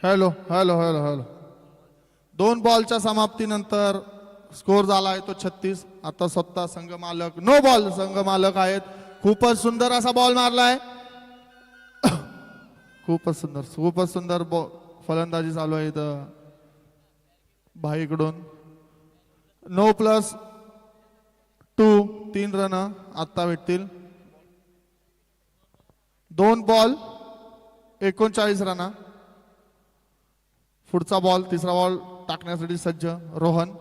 Hello hello hello hello 2 बॉलच्या समाप्तीनंतर score झाला आहे तो 36. आता स्वतः संघ मालक नो बॉल संघ मालक आहेत. खूपच सुंदर असा बॉल मारलाय. खूपच सुंदर फलंदाजी चालू आहे इथं भाईकडून. नो प्लस 2 3 रन आता भेटतील. 2 बॉल 39 रन. पुढचा बॉल तिसरा बॉल टाकण्यासाठी सज्ज रोहन.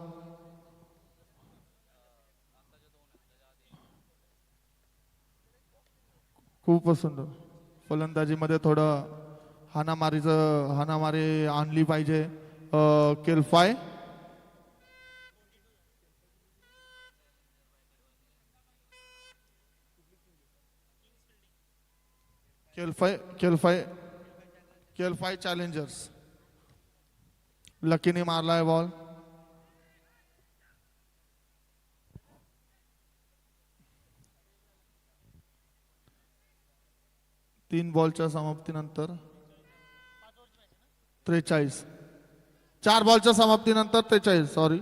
खूपच सुंदर फलंदाजीमध्ये थोडं हाणामारी आणली पाहिजे. केल्फाय केल्फाय केल्फाय केल्फाय चॅलेंजर्स. लकीने मारलाय बॉल. तीन बॉलच्या समाप्तीनंतर 43. 4 बॉलच्या समाप्तीनंतर 43. सॉरी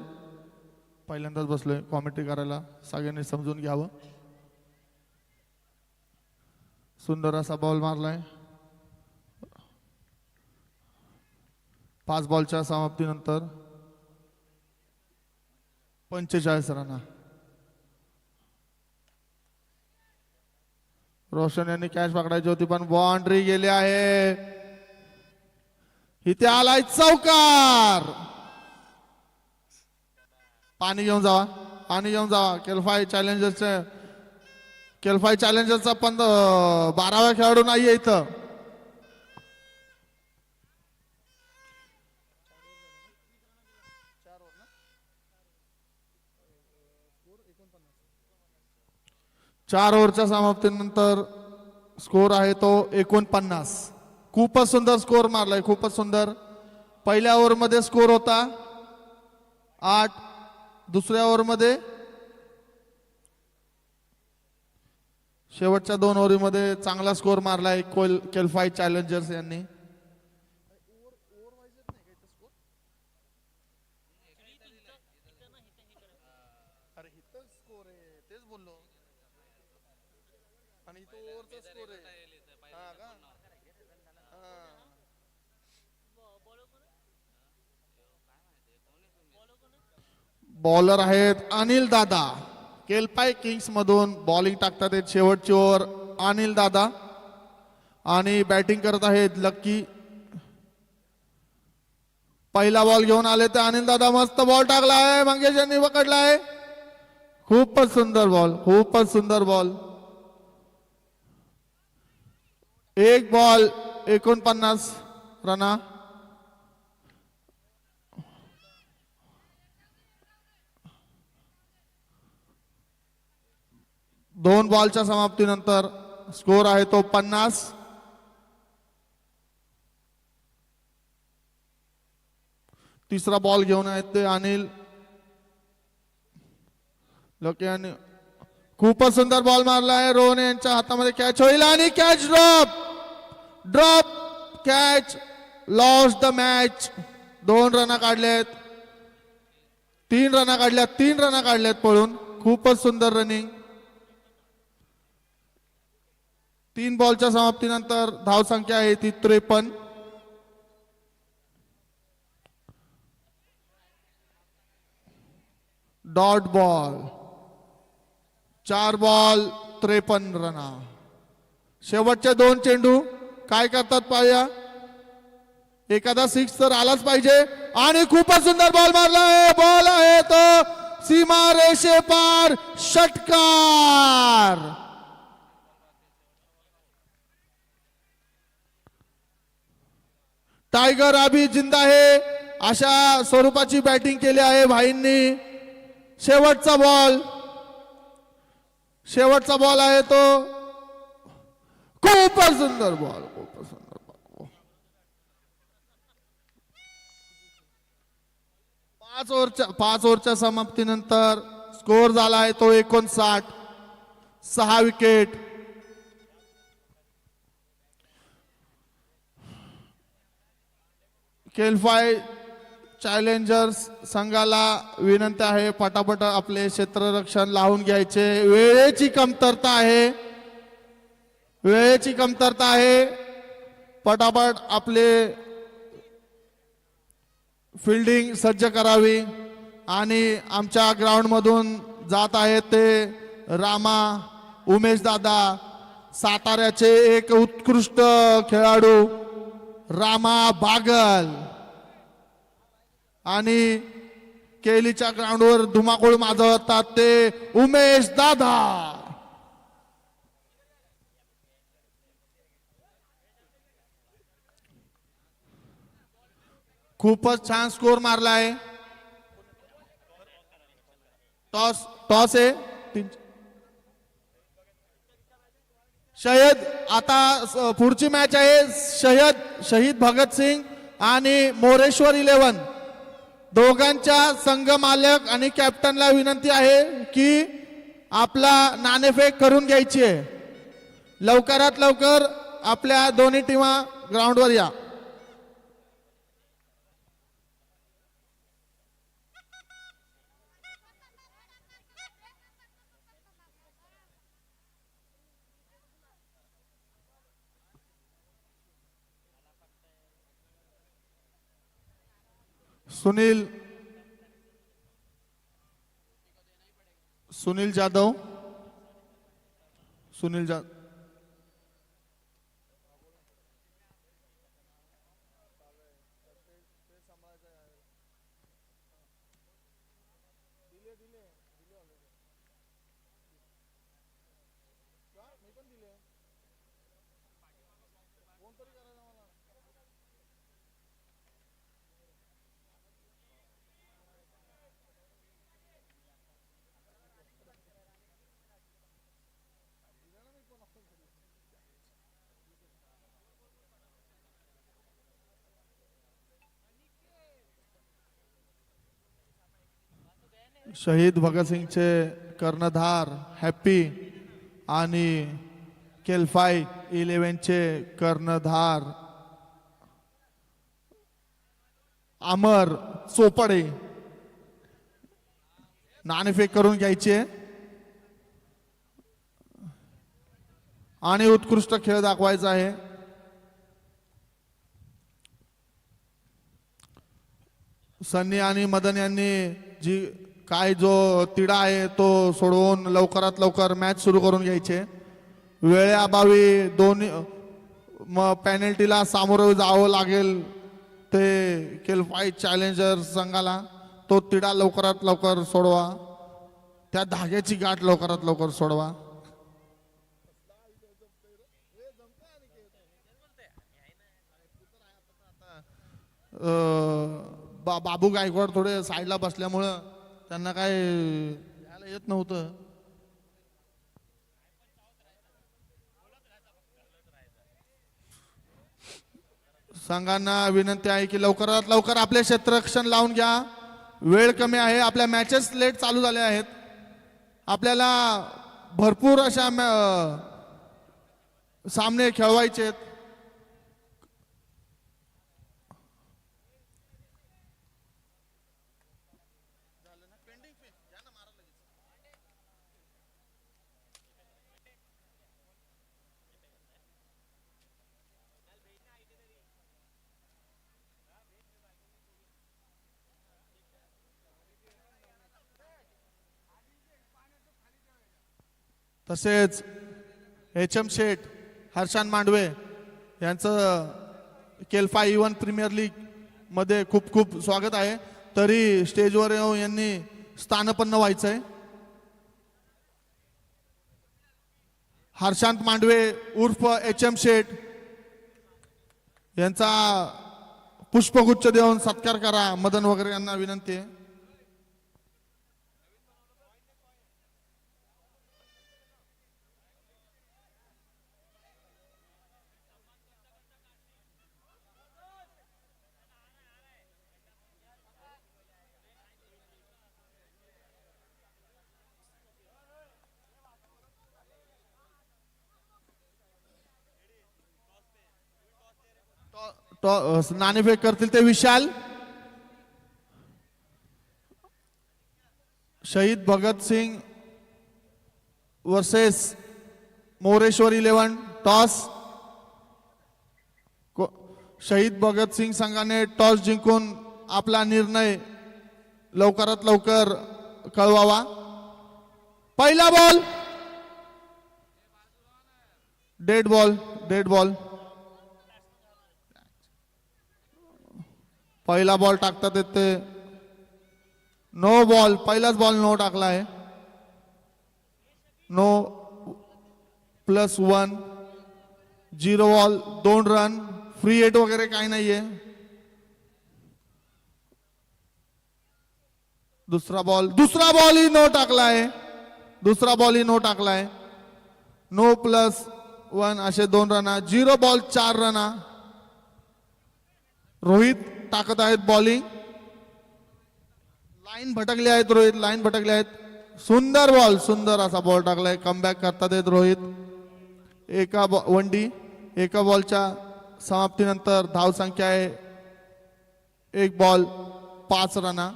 पहिल्यांदाच बसलोय कॉमेंट्री करायला. सगळ्यांनी समजून घ्यावं. सुंदर असा बॉल मारलाय. 5 बॉलच्या समाप्तीनंतर 45 रन. रोशन यांनी कॅच पकडायची होती पण बाउंड्री गेली आहे. इथे आलाय चौकार. पाणी घेऊन जावा. केल्फाय चॅलेंजरचा 12वा खेळाडू नाहीये इथं. चार ओव्हरच्या समाप्तीनंतर स्कोर आहे तो 49. खूपच सुंदर स्कोर मारलाय. खूपच सुंदर. पहिल्या ओव्हरमध्ये स्कोर होता 8. दुसऱ्या ओव्हरमध्ये शेवटच्या 2 ओव्हरमध्ये चांगला स्कोर मारलाय केल्फाय चॅलेंजर्स यांनी. बॉलर आहेत अनिल दादा. केल्फाय किंग्स मधून बॉलिंग टाकतात शेवटची ओव्हर अनिल दादा. आणि बॅटिंग करत आहेत लक्की. पहिला बॉल घेऊन आले तर अनिल दादा मस्त बॉल टाकला आहे. मंगेश यांनी पकडलाय. खूपच सुंदर बॉल. 1 ball 49 run. 2 बॉलच्या समाप्तीनंतर स्कोर आहे तो 50. तिसरा बॉल घेऊन आहेत ते अनिल लोके यांनी. खूपच सुंदर बॉल मारला आहे. रोहन यांच्या हातामध्ये कॅच होईल आणि catch drop catch lost the match. 2 run काढलेत. 3 रन काढलेत पळून. खूपच सुंदर रनिंग. 3 बॉलच्या समाप्तीनंतर धावसंख्या आहे ती 53. Dot ball. 4 ball 53 run. शेवटचे 2 चेंडू काय करतात पाहूया. एखादा 6 तर आलाच पाहिजे. आणि खूपच सुंदर बॉल मारला आहे. बॉल आहे तो सीमा रेषे पार षटकार. टायगर अभी जिंदा है अशा स्वरूपाची बॅटिंग केली आहे भाईंनी. शेवटचा बॉल आहे तो. खूपच सुंदर बॉल. 5 ओव्हरच्या समाप्तीनंतर स्कोर झाला आहे तो 59. 6 विकेट. केलफाय चॅलेंजर्स संघाला विनंती आहे पटापट आपले क्षेत्ररक्षण लावून घ्यायचे. वेळेची कमतरता आहे, वेळेची कमतरता आहे. पटापट आपले फिल्डिंग सज्ज करावी. आणि आमच्या ग्राउंड मधून जात आहेत ते रामा उमेश दादा, साताऱ्याचे एक उत्कृष्ट खेळाडू रामा बागल, आणि केलीच्या ग्राउंडवर धुमाकूळ माजवतात ते उमेश दादा. खूपच छान स्कोर मारलाय. टॉस टॉस आहे. शहीद आता पुढची मॅच आहे शहीद भगतसिंग आणि मोरेश्वर 11. दोघांच्या संघ मालक आणि कॅप्टनला विनंती आहे की आपला नाणेफेक करून घ्यायची आहे. लवकरात लवकर आपल्या दोन्ही टीमा ग्राउंडवर या. सुनील जाधव, सुनील जाधव, शहीद भगतसिंगचे कर्णधार हॅप्पी आणि केलफाय 11चे कर्णधार अमर चोपडे नाणेफेक करून घ्यायचे आणि उत्कृष्ट खेळ दाखवायचा आहे. सन्नी आणि मदन यांनी जी काय जो तिढा आहे तो सोडवून लवकरात लवकर मॅच सुरू करून घ्यायचे. वेळेअभावी दोन्ही पेनल्टीला सामोरं जावं लागेल ते केलफाय चॅलेंजर संघाला. तो तिढा लवकरात लवकर सोडवा, त्या धाग्याची गाठ लवकरात लवकर सोडवा. बाबू गायकवाड थोडे साईडला बसल्यामुळं त्यांना काय यायला येत नव्हतं. संघांना विनंती आहे की लवकरात लवकर आपले क्षेत्ररक्षण लावून घ्या. वेळ कमी आहे, आपल्या मॅचेस लेट चालू झाल्या आहेत. आपल्याला भरपूर अशा सामने खेळवायचे आहेत. तसेच HM शेठ, हर्षान मांडवे यांचं केलफाय 11 प्रीमियर लीग मध्ये खूप खूप स्वागत आहे. तरी स्टेजवर येऊन यांनी स्थानपन्न व्हायचंय. हर्षांत मांडवे उर्फ HM शेठ यांचा पुष्पगुच्छ देऊन सत्कार करा. मदन वगैरे यांना विनंती आहे. नाणेफेक करतील ते विशाल. शहीद भगत सिंग वर्सेस मोरेश्वर 11. टॉस. शहीद भगत सिंग संघाने टॉस जिंकून आपला निर्णय लवकरात लवकर कळवावा. पहिला ball. Dead ball. Dead ball. पहिला बॉल टाकतात येते. No ball. पहिलाच बॉल नो टाकला आहे. No +1. 0 ball. 2 run. Free hit वगैरे काही नाहीये. दुसरा बॉल ही नो टाकलाय. दुसरा बॉल ही नो टाकलाय. नो +1 असे 2 रना. 0 बॉल 4 रना. रोहित टाकत आहेत बॉलिंग. लाईन भटकली आहेत रोहित. लाईन भटकली आहेत. सुंदर बॉल. सुंदर असा बॉल टाकलाय. कमबॅक करतात आहेत रोहित. एका बॉलच्या समाप्तीनंतर धाव संख्या आहे 1 बॉल 5 रना.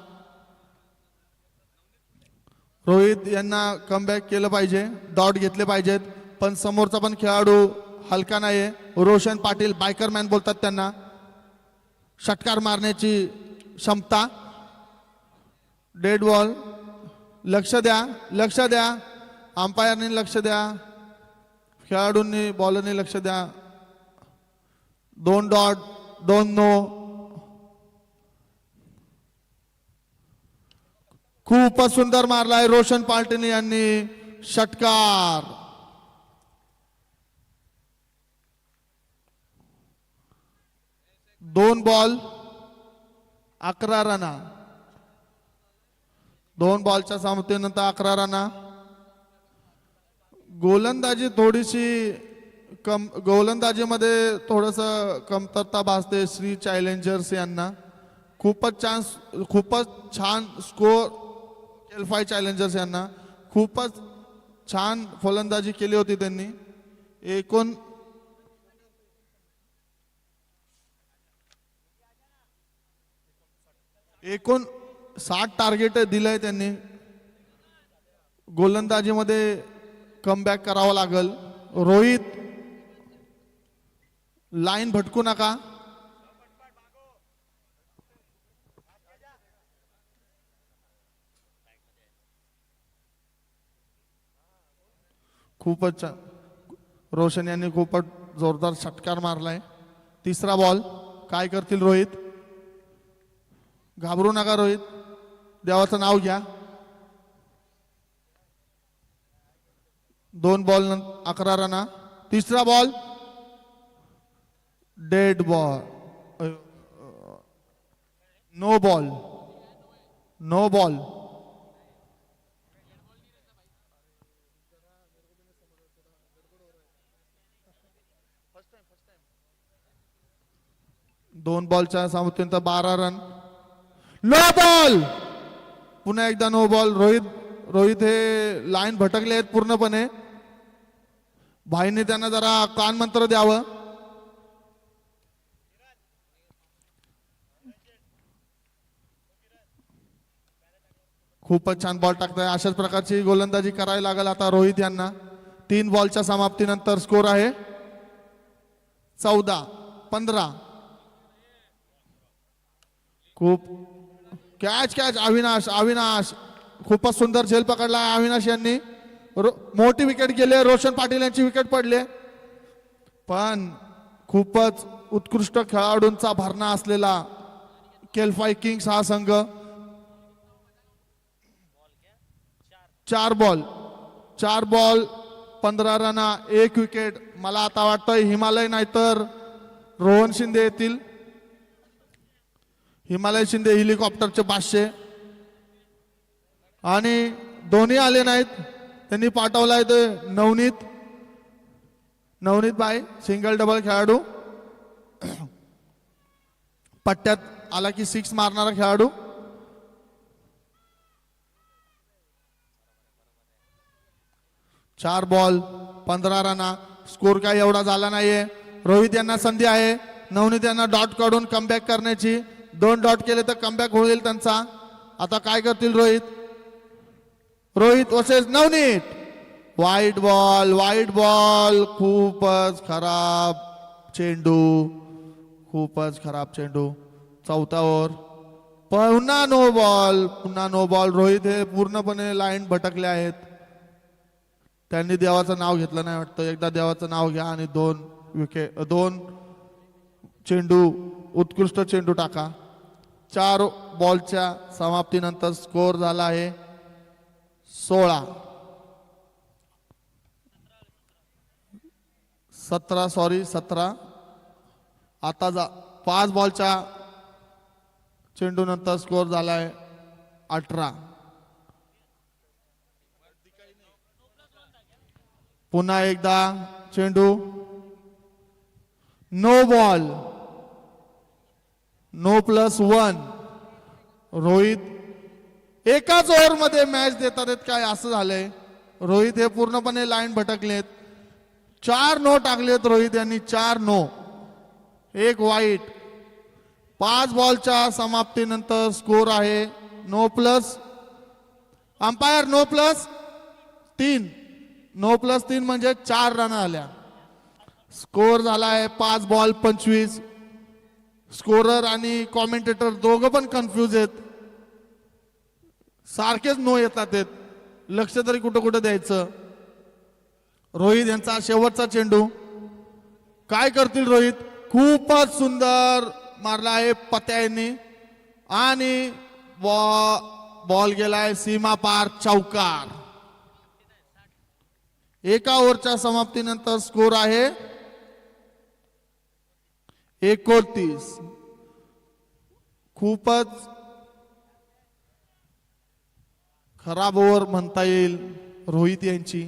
रोहित यांना कमबॅक केलं पाहिजे. डॉट घेतले पाहिजेत. पण समोरचा पण खेळाडू हलका नाहीये. रोशन पाटील बायकरमॅन बोलतात त्यांना. षटकार मारण्याची क्षमता. Dead ball. लक्ष द्या. लक्ष द्या. अंपायरनी लक्ष द्या. खेळाडूंनी बॉलरनी लक्ष द्या. 2 डॉट 2 नो. खूपच सुंदर मारलाय रोशन पाटील यांनी षटकार. दोन बॉल 11 रना. 2 बॉलच्या समाप्तीनंतर 11 रना. गोलंदाजी थोडीशी गोलंदाजीमध्ये थोडस कमतरता भासते श्री चॅलेंजर्स यांना. खूपच छान स्कोर. केलफाय चॅलेंजर्स यांना खूपच छान फलंदाजी केली होती त्यांनी. एकूण 60 टार्गेट दिलंय त्यांनी. गोलंदाजीमध्ये कमबॅक करावं लागल. रोहित लाईन भटकू नका. खूपच छान. रोशन यांनी खूपच जोरदार षटकार मारलाय. तिसरा बॉल. काय करतील रोहित. घाबरू नका रोहित. देवाचं नाव घ्या. 2 बॉल 11 रना. तिसरा ball. Dead ball. No ball. No ball. दोन बॉलच्या समाप्तीनंतर 12 रन. No ball. पुन्हा एकदा नो बॉल. रोहित हे लाईन भटकले आहेत पूर्णपणे. भाईने त्यांना जरा कानमंत्र द्यावं. खूपच छान बॉल टाकताय. अशाच प्रकारची गोलंदाजी करायला लागेल आता रोहित यांना. 3 बॉलच्या समाप्तीनंतर स्कोर आहे 14-15. खूप कॅच. अविनाश खूपच सुंदर झेल पकडला अविनाश यांनी. मोठी विकेट गेले. रोशन पाटील यांची विकेट पडले. पण खूपच उत्कृष्ट खेळाडूंचा भरणा असलेला केलफाय किंग्स हा संघ. 4 बॉल 15 रना 1 विकेट. मला आता वाटतंय हिमालय नाहीतर रोहन शिंदे येतील. हिमालय शिंदे हेलिकॉप्टरचे 500 आणि दोन्ही आले नाहीत. त्यांनी पाठवलाय ते नवनीत भाई सिंगल डबल खेळाडू. पट्ट्यात आला की 6 मारणारा खेळाडू. चार बॉल 15 रना. स्कोर काय एवढा झाला नाहीये. रोहित यांना संधी आहे. नवनीत यांना डॉट काढून कमबॅक करण्याची. 2 डॉट केले तर कमबॅक होईल त्यांचा. आता काय करतील रोहित? रोहित वर्सेस नवनीत. वाईट बॉल. खूपच खराब चेंडू. खूपच खराब चेंडू. चौथा ओव्हर. पुन्हा नो बॉल. रोहित हे पूर्णपणे लाईन भटकले आहेत. त्यांनी देवाचं नाव घेतलं नाही वाटतं. एकदा देवाचं नाव घ्या आणि 2 चेंडू, उत्कृष्ट चेंडू टाका. 4 बॉलच्या समाप्तीनंतर स्कोर झाला आहे 16. 17. आता 5 बॉलच्या चेंडू नंतर स्कोर झालाय 18. पुन्हा एकदा चेंडू. No ball. नो +1. रोहित एकाच ओव्हर मध्ये मॅच देतात काय असं झालंय. रोहित हे पूर्णपणे लाईन भटकलेत. 4 नो टाकलेत रोहित यांनी. 4 नो, 1 वाईट. 5 बॉलच्या समाप्तीनंतर स्कोर आहे no plus. Umpire no +3. No +3 म्हणजे 4 रन आल्या. स्कोर झाला आहे 5 बॉल 25. स्कोरर आणि कॉमेंटेटर दोघं पण कन्फ्यूज आहेत. सारखेच नो येतात. लक्ष तरी कुठं कुठं द्यायचं. रोहित यांचा शेवटचा चेंडू. काय करतील रोहित? खूपच सुंदर मारला आहे पत्या यांनी आणि बॉल गेलाय सीमा पार. चौकार. एका ओव्हरच्या समाप्तीनंतर स्कोर आहे 29. खूपच खराब ओव्हर म्हणता येईल रोहित यांची.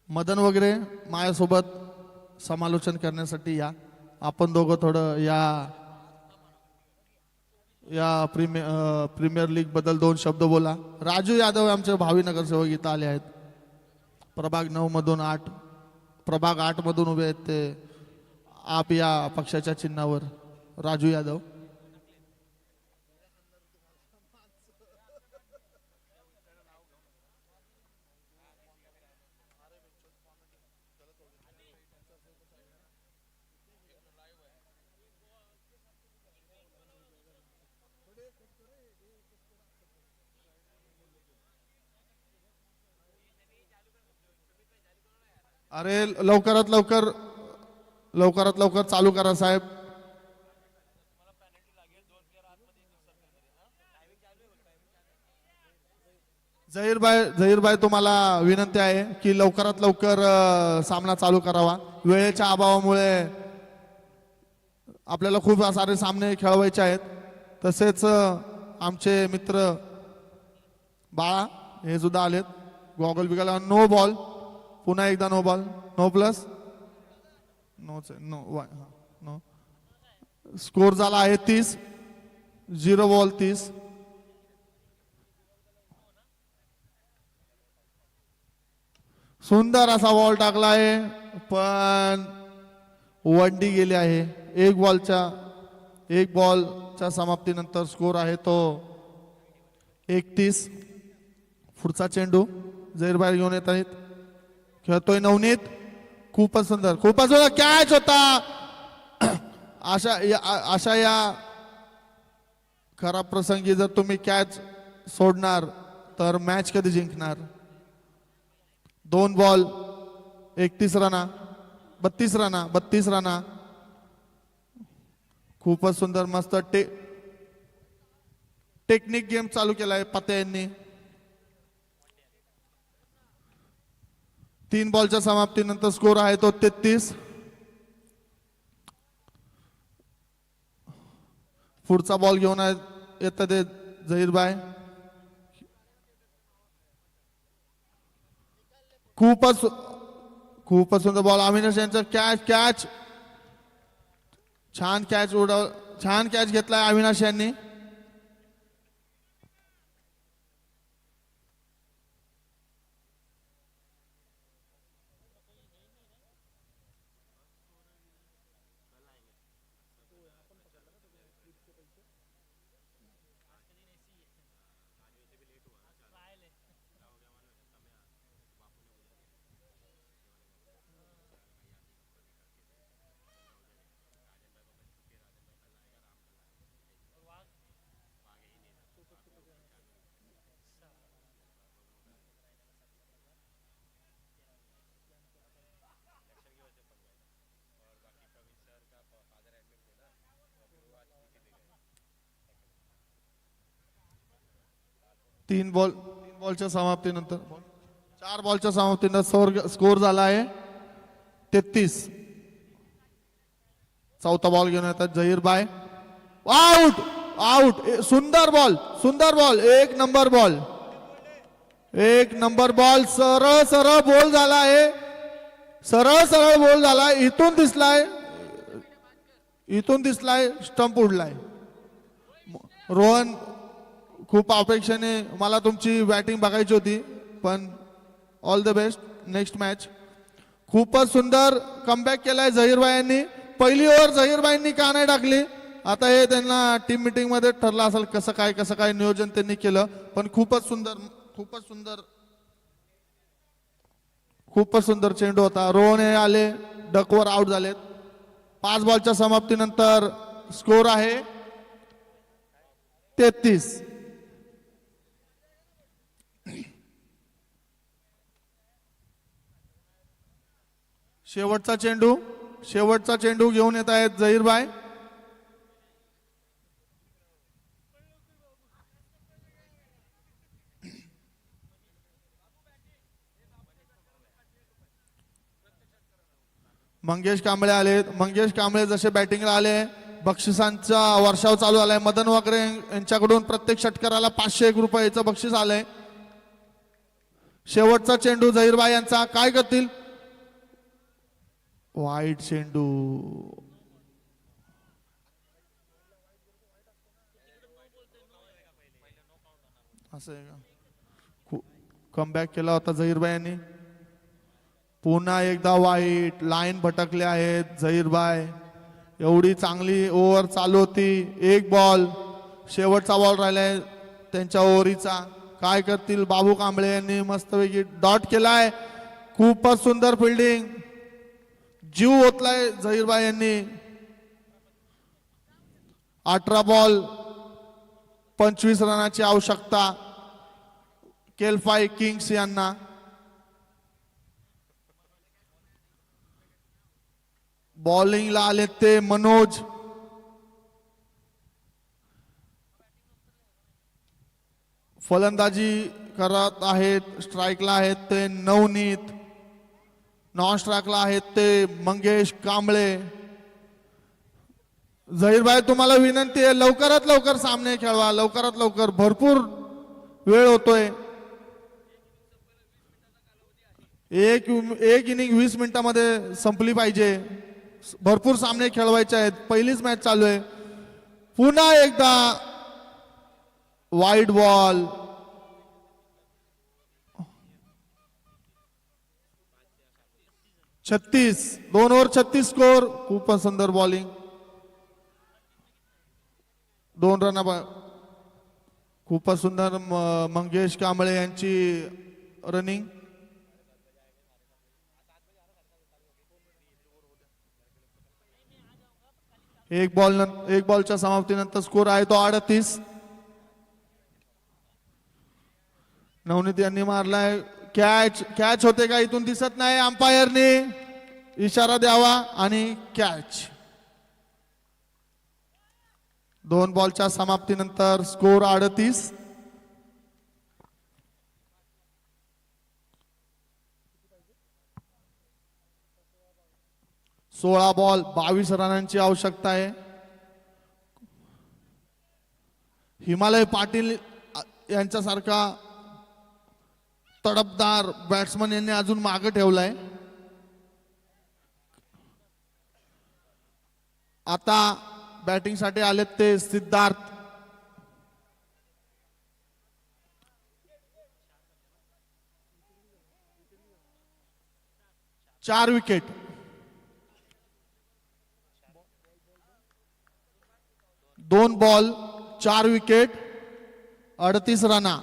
मदन वगैरे माझ्यासोबत समालोचन करण्यासाठी या. आपण दोघं थोडं या प्रीमियर लीग बद्दल 2 शब्द बोला. राजू यादव आमचे भावी नगरसेवक इथं आले आहेत. प्रभाग 9 मधून 8, प्रभाग 8 मधून उभे आहेत ते आप या पक्षाच्या चिन्हावर. राजू यादव. अरे लवकरात लवकर चालू करा साहेब. झहीरभाई तुम्हाला विनंती आहे की लवकरात लवकर सामना चालू करावा. वेळेच्या अभावामुळे आपल्याला खूप सारे सामने खेळवायचे आहेत. तसेच आमचे मित्र बाळा हे सुद्धा आलेत. गॉगल बिगल. No ball. पुन्हा एकदा no ball. No plus no. Score झाला आहे 30. 0 बॉल 30. सुंदर असा बॉल टाकला आहे पण वंडी गेली आहे. 1 बॉलच्या समाप्तीनंतर स्कोर आहे तो 31. पुढचा चेंडू झहीरभाई घेऊन येत आहेत. खेळतोय नवनीत. खूपच सुंदर कॅच होता. अशा या खराब प्रसंगी जर तुम्ही कॅच सोडणार तर मॅच कधी जिंकणार? 2 बॉल 31 रना 32 रना. खूपच सुंदर मस्त टेक्निक गेम चालू केलाय पत्या यांनी. 3 बॉलच्या समाप्तीनंतर स्कोर आहे तो 33. पुढचा बॉल घेऊन येतात ते झहीरभाई. खूपच सुंदर बॉल. अविनाश यांचा कॅच. छान कॅच घेतलाय अविनाश यांनी. तीन बॉलच्या समाप्तीनंतर 4 बॉलच्या समाप्तीनंतर स्कोर झाला आहे 33. चौथा बॉल घेऊन येतात झहीर भाई. Out out. सुंदर बॉल. एक नंबर बॉल. सरळ सरळ बॉल झाला आहे. सरळ बॉल झाला. इथून दिसलाय स्टंप उडलाय. रोहन, खूप अपेक्षेने मला तुमची बॅटिंग बघायची होती, पण all the best next match. खूपच सुंदर कमबॅक केलाय झहीर भाई यांनी. पहिली ओव्हर झहीर भाईंनी का नाही टाकली, आता हे त्यांना टीम मीटिंग मध्ये ठरलं असेल कसं काय नियोजन त्यांनी केलं. पण खूपच सुंदर चेंडू होता. रोहन हे आले, डकवर आउट झालेत. 5 बॉलच्या समाप्तीनंतर स्कोर आहे 33. शेवटचा चेंडू घेऊन येत आहेत झहीर भाई. मंगेश कांबळे जसे बॅटिंगला आले, बक्षिसांचा वर्षाव चालू झालाय. मदन वाकरे यांच्याकडून प्रत्येक षटकाराला 501 रुपयाचं बक्षीस आलंय. शेवटचा चेंडू झहीर भाई यांचा, काय करतील. वाईट चेंडू. असं आहे का. कमबॅक केला होता झहीर भाई यांनी. पुन्हा एकदा वाईट. लाईन भटकले आहेत झहीर भाई. एवढी चांगली ओव्हर चालू होती. एक बॉल, शेवटचा बॉल राहिलाय त्यांच्या ओव्हरीचा. काय करतील. बाबू कांबळे यांनी मस्तपैकी डॉट केलाय. खूपच सुंदर फिल्डिंग. जीव ओतलाय झहीर भाई यांनी. 18 बॉल 25 रनाची आवश्यकता केलफाय किंग्स यांना. बॉलिंगला आले ते मनोज. फलंदाजी करत आहेत, स्ट्राईकला आहेत ते नवनीत. नॉन स्ट्राईकला आहेत ते मंगेश कांबळे. झहीर भाई तुम्हाला विनंती आहे, लवकरात लवकर सामने खेळवा. लवकरात लवकर, भरपूर वेळ होतोय. एक इनिंग 20 मिनिटांमध्ये संपली पाहिजे. भरपूर सामने खेळवायचे आहेत. पहिलीच मॅच चालू आहे. पुन्हा एकदा वाईड बॉल. छत्तीस 2 ओव्हर 36 स्कोर. खूपच सुंदर बॉलिंग. 2 रन. खूपच सुंदर मंगेश कांबळे यांची रनिंग. एक बॉलच्या समाप्तीनंतर स्कोर आहे तो 38. नवनीत यांनी मारलाय. कॅच होते का इथून दिसत नाही. अंपायरने इशारा द्यावा आणि कॅच. 2 बॉलच्या समाप्तीनंतर स्कोर 38. सोळा बॉल 22 रनांची आवश्यकता आहे. हिमालय पाटील यांच्यासारखा तडफदार बॅट्समन यांनी अजून मागे ठेवलाय. आता बॅटिंग साठी आलेत ते सिद्धार्थ. चार विकेट. 2 ball 4 wicket 38 रना.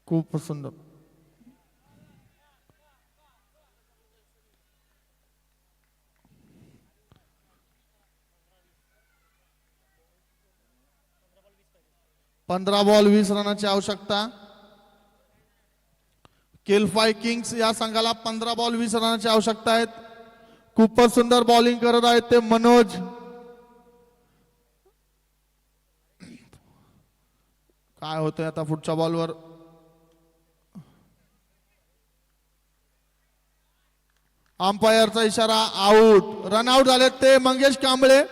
खूप सुंदर. पंधरा बॉल 20 रनाची आवश्यकता. केलफाय किंग्स या संघाला 15 बॉल 20 रनाची आवश्यकता आहेत. खूपच सुंदर बॉलिंग करत आहेत ते मनोज. काय होतंय आता पुढच्या बॉलवर. अंपायरचा इशारा, आउट. रनआउट झाले ते मंगेश कांबळे.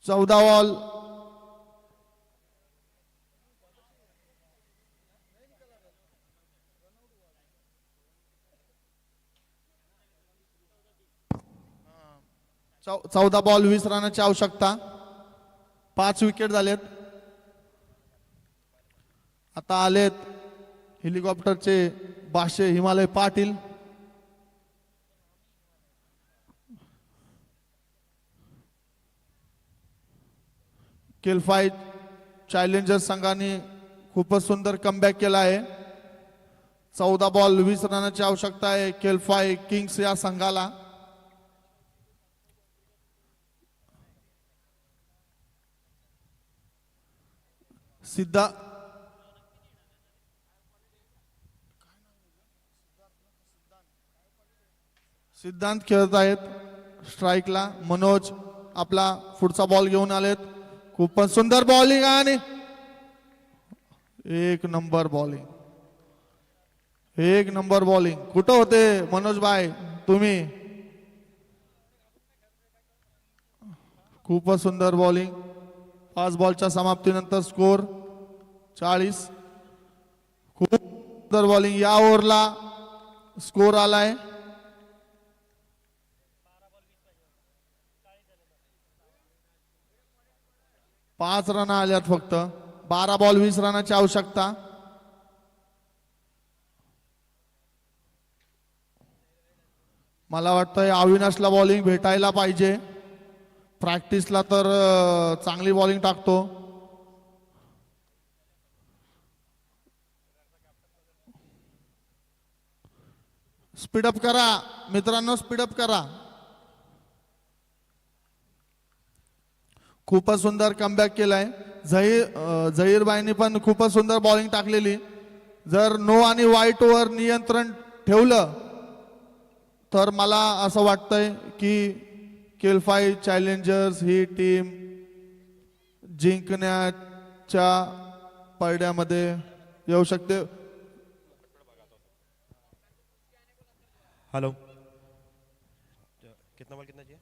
14 बॉल. चौदा बॉल 20 रनाची आवश्यकता. 5 विकेट झालेत. आता आलेत हेलिकॉप्टरचे बादशे हिमालय पाटील. केलफाय चॅलेंजर संघाने खूपच सुंदर कमबॅक केला आहे. 14 बॉल 20 रनाची आवश्यकता आहे केलफाय किंग्स या संघाला. सिद्धांत खेळत आहेत स्ट्राईकला. मनोज आपला पुढचा बॉल घेऊन आलेत. खूपच सुंदर बॉलिंग आणि 1 नंबर बॉलिंग. 1 number bowling. कुठं होते मनोज भाई तुम्ही. खूपच सुंदर बॉलिंग. 5 बॉलच्या समाप्तीनंतर स्कोर 40. खूप सुंदर बॉलिंग. या ओव्हरला स्कोर आलाय 5 रन आल्यात फक्त. 12 बॉल 20 रनाची आवश्यकता. मला वाटतं अविनाशला बॉलिंग भेटायला पाहिजे. प्रॅक्टिसला तर चांगली बॉलिंग टाकतो. स्पीडअप करा मित्रांनो, स्पीडअप करा. खूपच सुंदर कमबॅक केलाय. झहीरबाईंनी पण खूपच सुंदर बॉलिंग टाकलेली. जर नो आणि वाईट वर नियंत्रण ठेवलं तर मला असं वाटतंय की केलफाय चॅलेंजर्स ही टीम जिंकण्याच्या पडद्यामध्ये येऊ शकते. हेलो कितना बॉल कितना चाहिए.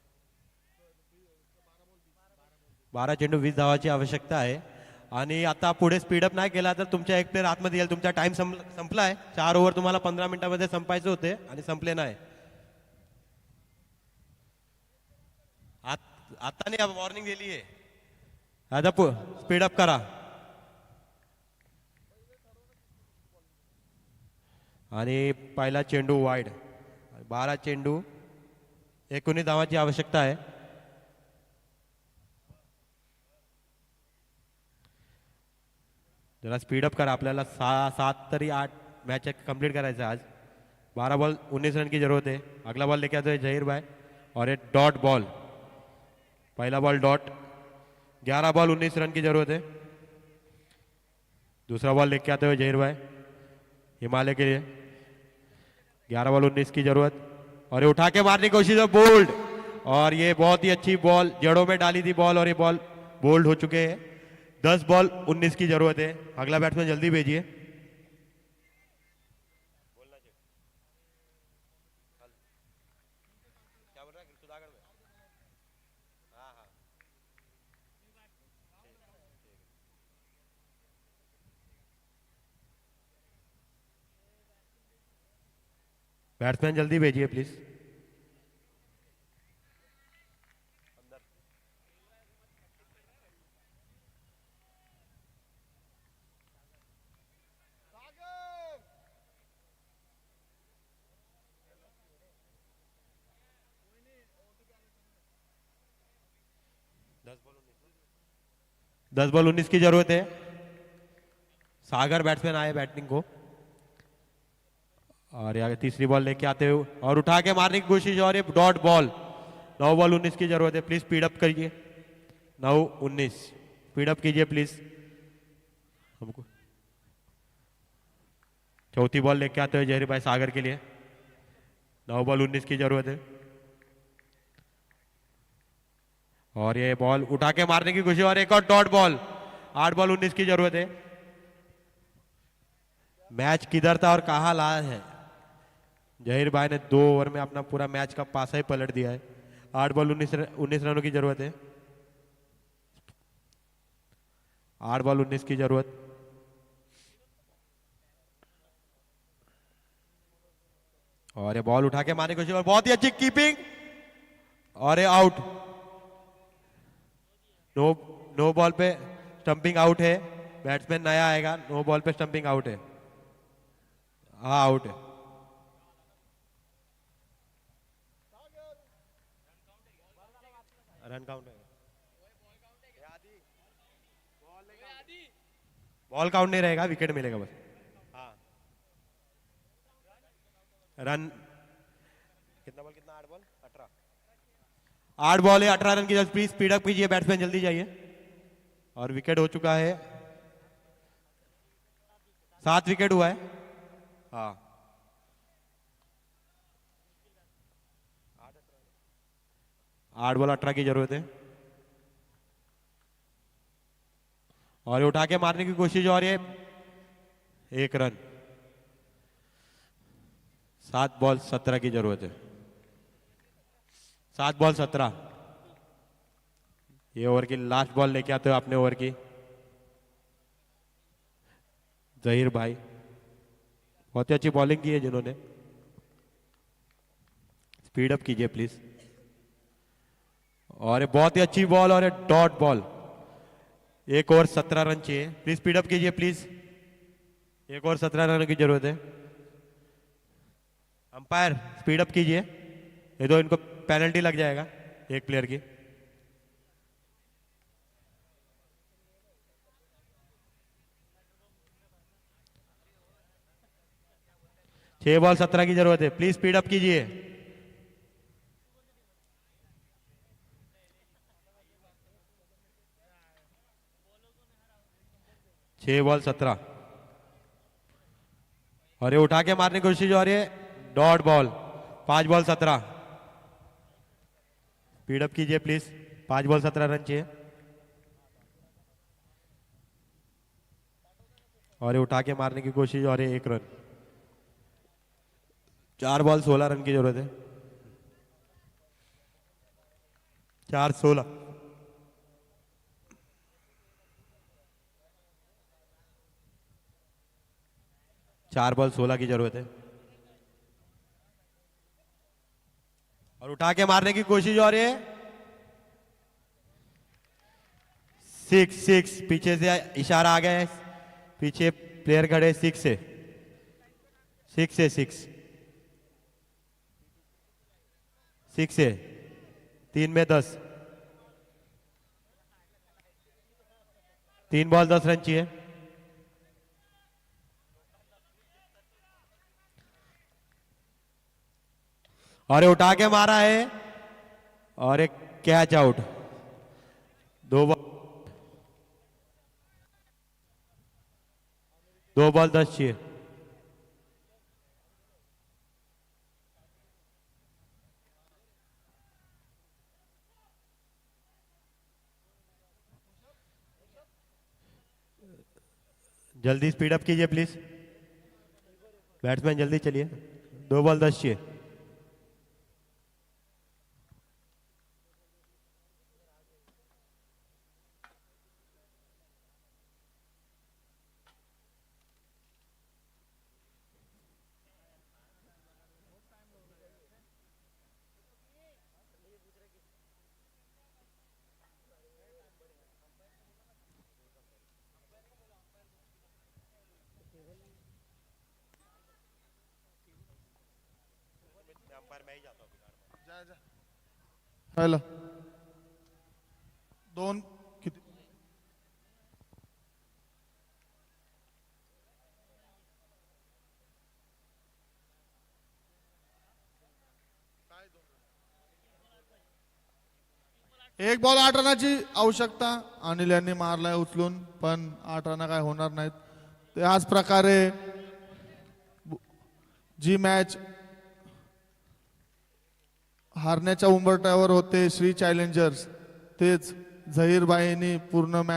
12 चेंडू 20 धावाची आवश्यकता आहे. आणि आता पुढे स्पीडअप नाही केला तर तुमच्या एक प्लेअर आतमध्ये येईल. तुमचा टाइम संपला आहे. 4 ओव्हर तुम्हाला 15 मिनिटांमध्ये संपायचे होते आणि संपले नाही. आता नाही वॉर्निंग दिली आहे. आता स्पीडअप करा. आणि पहिला चेंडू वाईड. 12 चेंडू 19 धावाची आवश्यकता आहे. जरा स्पीडअप करा. आपल्याला 7 तरी 8 मैच कंप्लीट करायचा आज. 12 बॉल 19 रन की जरूरत है. अगला बॉल लेके आते हैं जहीर भाई और एक डॉट बॉल. पहला बॉल डॉट. 11 बॉल 19 रन की जरूरत है. दूसरा बॉल लेके आते हुए जहीर भाई हिमालय के लिए. 11 बॉल 19 की जरूरत और ये उठा के मारने की कोशिश है. बोल्ड. और ये बहुत ही अच्छी बॉल जड़ों में डाली थी बॉल और ये बॉल बोल्ड हो चुके हैं. 10 बॉल 19 की जरूरत है. अगला बैट्समैन जल्दी भेजिए. क्या बोल रहा है सुधाकर में. हाँ हाँ बैट्समैन जल्दी भेजिए प्लीज. 10 बॉल 19 की जरूरत है. सागर बैट्समैन आए बैटिंग को और यहाँ तीसरी बॉल लेके आते हुए और उठा के मारने की कोशिश और ये डॉट बॉल. 9 बॉल 19 की जरूरत है. प्लीज स्पीडअप करिए. 9 19 स्पीडअप कीजिए प्लीज. हमको चौथी बॉल लेके आते हुए जहरी भाई सागर के लिए. 9 बॉल 19 की जरूरत है. और ये बॉल उठा के मारने की कोशिश और एक और डॉट बॉल। 8 बॉल 19 की जरूरत है। मैच किधर था और कहां ला है। जहीर भाई ने 2 ओवर में अपना पूरा मैच का पासा ही पलट दिया है। 8 बॉल 19 रनों की जरूरत है। 8 बॉल 19 की जरूरत। और ये बॉल उठा के मारने की कोशिश और बहुत ही अच्छी कीपिंग और ये आउट। नो नो बॉल पे स्टंपिंग आउट है। बैट्समैन नया आएगा। नो बॉल पे स्टंपिंग आउट है। हाँ आउट है। रन काउंट है। बॉल काउंट नहीं रहेगा, विकेट मिलेगा बस। हाँ रन कितना बॉल कितना 8 बॉल 18। 8 बॉल है 18 रन की जरूरत। प्लीज स्पीड अप कीजिए बैट्समैन, जल्दी जाइए। और विकेट हो चुका है। 7 विकेट हुआ है। हाँ 8 बॉल 18 की जरूरत है। और ये उठा के मारने की कोशिश और ये 1 रन। 7 बॉल 17 की जरूरत है। 7 बॉल 17। ये ओवर की लास्ट बॉल लेके आते हो अपने ओवर की। जहीर भाई बहुत ही अच्छी बॉलिंग की है जिन्होंने। स्पीड अप कीजिए प्लीज। और ये बहुत ही अच्छी बॉल और ये डॉट बॉल। 1 ओवर 17 रन चाहिए। प्लीज स्पीड अप कीजिए प्लीज। 1 ओवर 17 रन की जरूरत है। अंपायर स्पीड अप कीजिए, ये तो इनको पेनल्टी लग जाएगा एक प्लेयर की। छह बॉल 17 की जरूरत है। प्लीज स्पीड अप कीजिए। छह बॉल 17। और ये उठा के मारने की कोशिश और ये dot ball. 5 ball 17। Speed up कीजिए प्लीज। 5 बॉल 17 रन चाहिए। और ये उठा के मारने की कोशिश और ये 1 रन। 4 बॉल 16 रन की जरूरत है। 4-16। 4 बॉल 16 की जरूरत है। और उठा के मारने की कोशिश और ये 6। पीछे से इशारा आ गया है। पीछे प्लेयर खड़े 6 से 6 से 3 में 10। 3 बॉल 10 रन चाहिए। और ये उठा के मारा है और एक कैच आउट। 2 बॉल 10 चाहिए। जल्दी स्पीड अप कीजिए प्लीज। बैट्समैन जल्दी चलिए। 2 बॉल 10 चाहिए। हेलो 2 किती एक बॉल 8 रनाची आवश्यकता. अनिल यांनी मारलाय उचलून, पण 8 रन काय होणार नाहीत. त्याच प्रकारे जी मॅच हारण्याच्या उंबरठ्यावर होते श्री चॅलेंजर्स, तेच झहीरबाईंनी पूर्ण मॅच